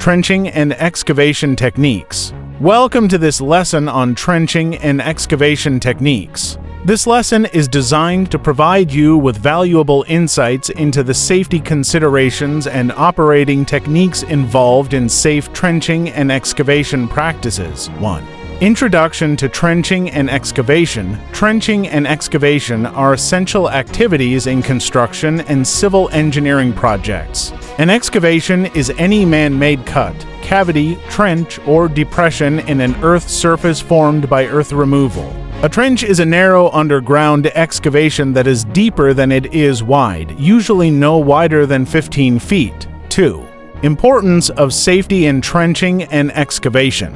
Trenching and Excavation Techniques. Welcome to this lesson on trenching and excavation techniques. This lesson is designed to provide you with valuable insights into the safety considerations and operating techniques involved in safe trenching and excavation practices. 1. Introduction to trenching and excavation. Trenching and excavation are essential activities in construction and civil engineering projects. An excavation is any man-made cut, cavity, trench, or depression in an earth surface formed by earth removal. A trench is a narrow underground excavation that is deeper than it is wide, usually no wider than 15 feet. 2. Importance of safety in trenching and excavation.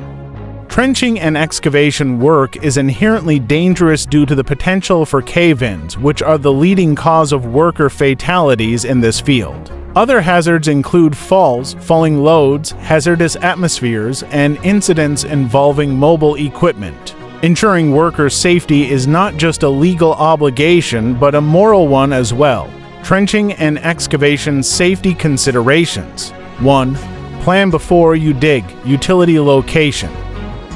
Trenching and excavation work is inherently dangerous due to the potential for cave-ins, which are the leading cause of worker fatalities in this field. Other hazards include falls, falling loads, hazardous atmospheres, and incidents involving mobile equipment. Ensuring worker safety is not just a legal obligation, but a moral one as well. Trenching and excavation safety considerations. 1. Plan before you dig. Utility location.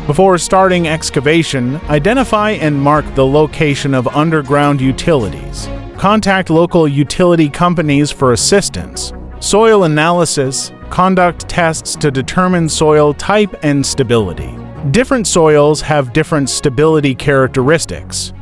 Before starting excavation, identify and mark the location of underground utilities. Contact local utility companies for assistance. Soil analysis. Conduct tests to determine soil type and stability. Different soils have different stability characteristics.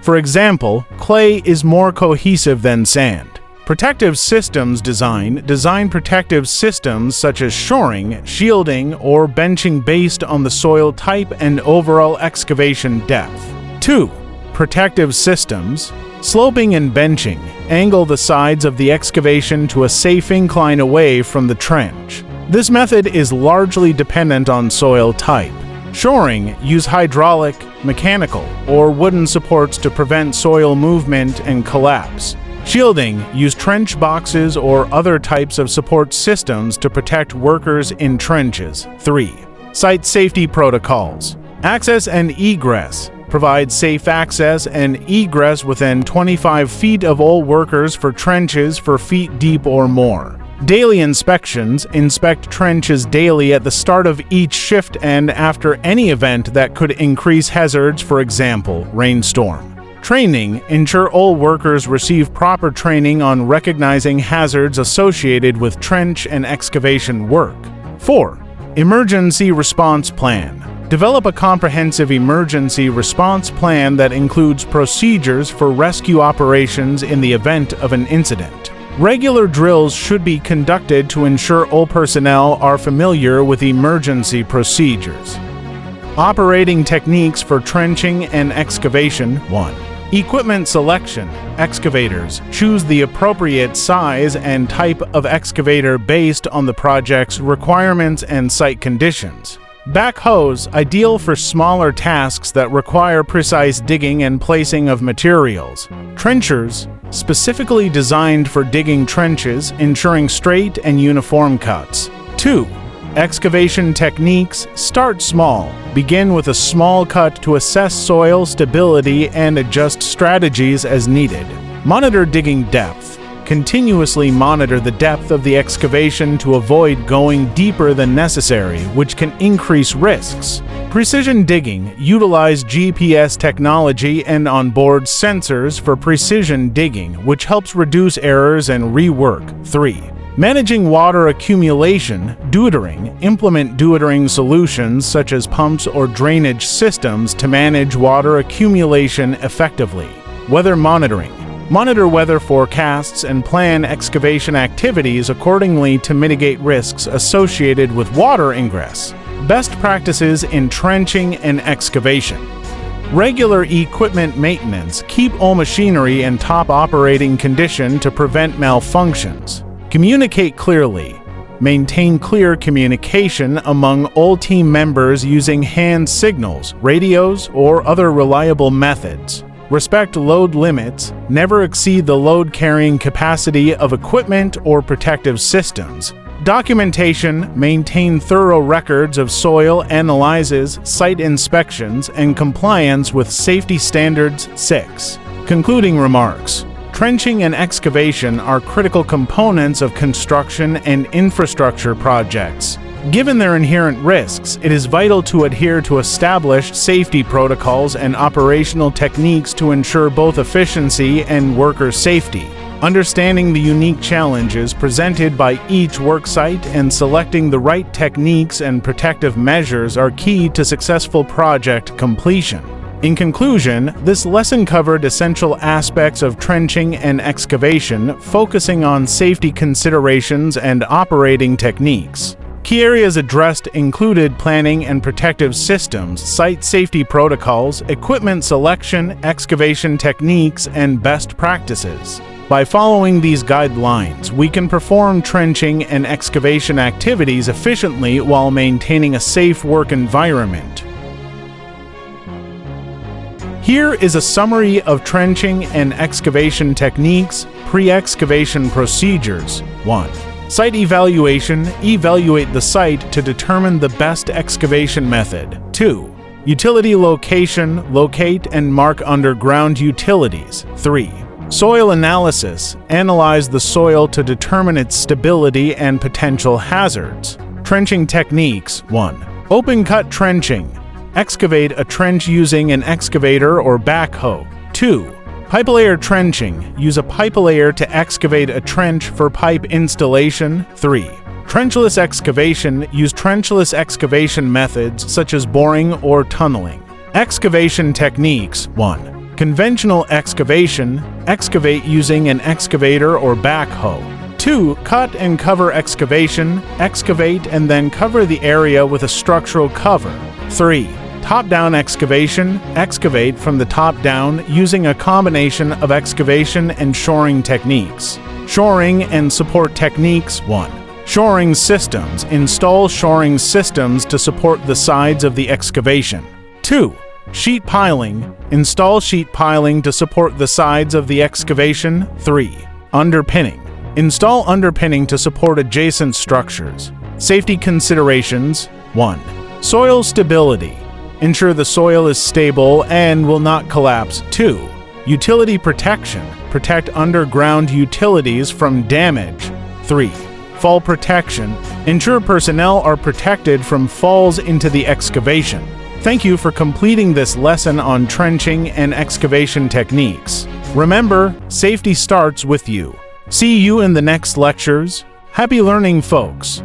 For example, clay is more cohesive than sand. Protective systems design protective systems such as shoring, shielding, or benching based on the soil type and overall excavation depth. 2. Protective systems. Sloping and benching angle the sides of the excavation to a safe incline away from the trench. This method is largely dependent on soil type. Shoring use hydraulic, mechanical, or wooden supports to prevent soil movement and collapse. Shielding use trench boxes or other types of support systems to protect workers in trenches. 3. Site safety protocols. Access and egress. Provide safe access and egress within 25 feet of all workers for trenches 4 feet deep or more. Daily inspections. Inspect trenches daily at the start of each shift and after any event that could increase hazards, for example, rainstorm. Training. Ensure all workers receive proper training on recognizing hazards associated with trench and excavation work. 4. Emergency response plan. Develop a comprehensive emergency response plan that includes procedures for rescue operations in the event of an incident. Regular drills should be conducted to ensure all personnel are familiar with emergency procedures. Operating techniques for trenching and excavation. 1. Equipment selection. Excavators. Choose the appropriate size and type of excavator based on the project's requirements and site conditions. Backhoes, ideal for smaller tasks that require precise digging and placing of materials. Trenchers, specifically designed for digging trenches, ensuring straight and uniform cuts. 2. Excavation techniques. Start small. Begin with a small cut to assess soil stability and adjust strategies as needed. Monitor digging depth. Continuously monitor the depth of the excavation to avoid going deeper than necessary, which can increase risks. Precision digging. Utilize GPS technology and onboard sensors for precision digging, which helps reduce errors and rework. 3. Managing water accumulation. Dewatering. Implement dewatering solutions such as pumps or drainage systems to manage water accumulation effectively. Weather monitoring. Monitor weather forecasts and plan excavation activities accordingly to mitigate risks associated with water ingress. Best practices in trenching and excavation. Regular equipment maintenance. Keep all machinery in top operating condition to prevent malfunctions. Communicate clearly. Maintain clear communication among all team members using hand signals, radios, or other reliable methods. Respect load limits. Never exceed the load carrying capacity of equipment or protective systems. Documentation. Maintain thorough records of soil analyses, site inspections, and compliance with safety standards. 6. Concluding remarks. Trenching and excavation are critical components of construction and infrastructure projects. Given their inherent risks, it is vital to adhere to established safety protocols and operational techniques to ensure both efficiency and worker safety. Understanding the unique challenges presented by each worksite and selecting the right techniques and protective measures are key to successful project completion. In conclusion, this lesson covered essential aspects of trenching and excavation, focusing on safety considerations and operating techniques. Key areas addressed included planning and protective systems, site safety protocols, equipment selection, excavation techniques, and best practices. By following these guidelines, we can perform trenching and excavation activities efficiently while maintaining a safe work environment. Here is a summary of trenching and excavation techniques, pre-excavation procedures. 1. Site evaluation. Evaluate the site to determine the best excavation method. 2. Utility location. Locate and mark underground utilities. 3. Soil analysis. Analyze the soil to determine its stability and potential hazards. Trenching techniques. 1. Open cut trenching. Excavate a trench using an excavator or backhoe. 2. Pipe layer trenching. Use a pipe layer to excavate a trench for pipe installation. 3. Trenchless excavation. Use trenchless excavation methods such as boring or tunneling. Excavation techniques. 1. Conventional excavation. Excavate using an excavator or backhoe. 2. Cut and cover excavation. Excavate and then cover the area with a structural cover. 3. Top-down excavation. Excavate from the top down using a combination of excavation and shoring techniques. Shoring and support techniques. 1. Shoring systems. Install shoring systems to support the sides of the excavation. 2. Sheet piling. Install sheet piling to support the sides of the excavation. 3. Underpinning. Install underpinning to support adjacent structures. Safety considerations. 1. Soil stability. Ensure the soil is stable and will not collapse. 2. Utility protection. Protect underground utilities from damage. 3. Fall protection. Ensure personnel are protected from falls into the excavation. Thank you for completing this lesson on trenching and excavation techniques. Remember, safety starts with you. See you in the next lectures. Happy learning, folks!